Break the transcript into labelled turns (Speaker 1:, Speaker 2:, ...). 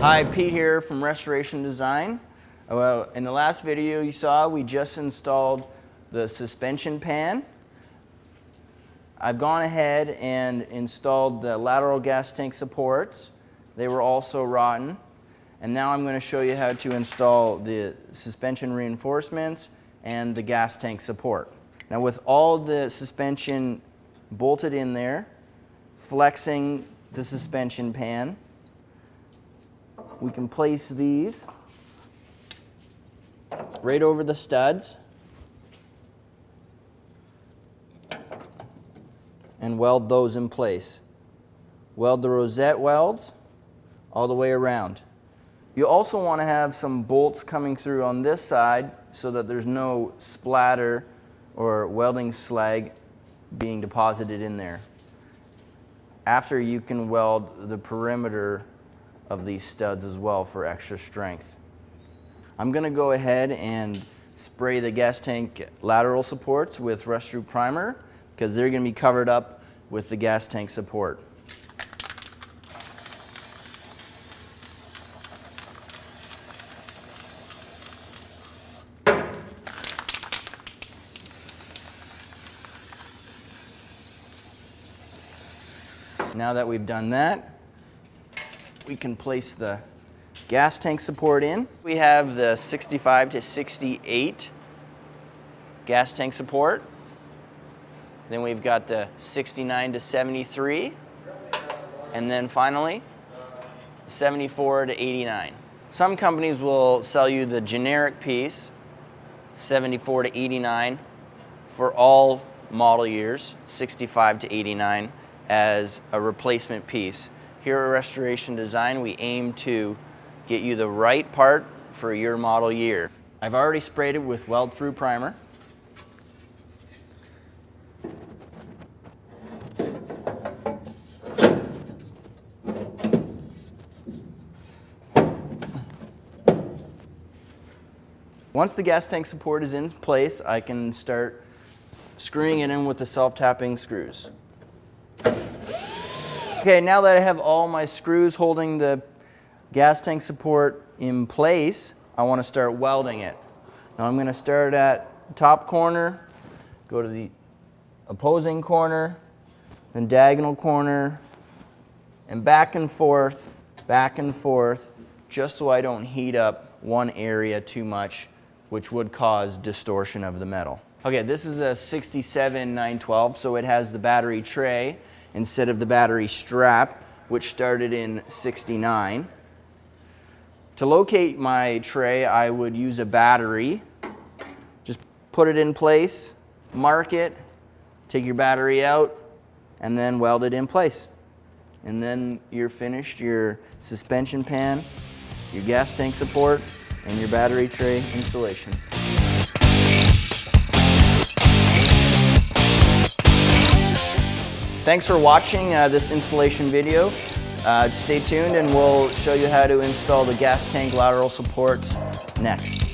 Speaker 1: Hi, Pete here from Restoration Design. Well, in the last video you saw, we just installed the suspension pan. I've gone ahead and installed the lateral gas tank supports. They were also rotten. And now I'm going to show you how to install the suspension reinforcements and the gas tank support. Now with all the suspension bolted in there, flexing the suspension pan, we can place these right over the studs and weld those in place. Weld the rosette welds all the way around. You also want to have some bolts coming through on this side so that there's no splatter or welding slag being deposited in there. After, you can weld the perimeter of these studs as well for extra strength. I'm going to go ahead and spray the gas tank lateral supports with rust through primer because they're going to be covered up with the gas tank support. Now that we've done that, we can place the gas tank support in. We have the 65 to 68 gas tank support. Then we've got the 69 to 73. And then finally, 74 to 89. Some companies will sell you the generic piece, 74 to 89, for all model years, 65 to 89, as a replacement piece. Here at Restoration Design, we aim to get you the right part for your model year. I've already sprayed it with weld through primer. Once the gas tank support is in place, I can start screwing it in with the self-tapping screws. Okay, now that I have all my screws holding the gas tank support in place, I want to start welding it. Now I'm going to start at the top corner, go to the opposing corner, then diagonal corner, and back and forth, just so I don't heat up one area too much, which would cause distortion of the metal. Okay, this is a 67 912, so it has the battery tray instead of the battery strap, which started in 69. To locate my tray, I would use a battery. Just put it in place, mark it, take your battery out, and then weld it in place. And then you're finished your suspension pan, your gas tank support, and your battery tray installation. Thanks for watching this installation video. Stay tuned and we'll show you how to install the gas tank lateral supports next.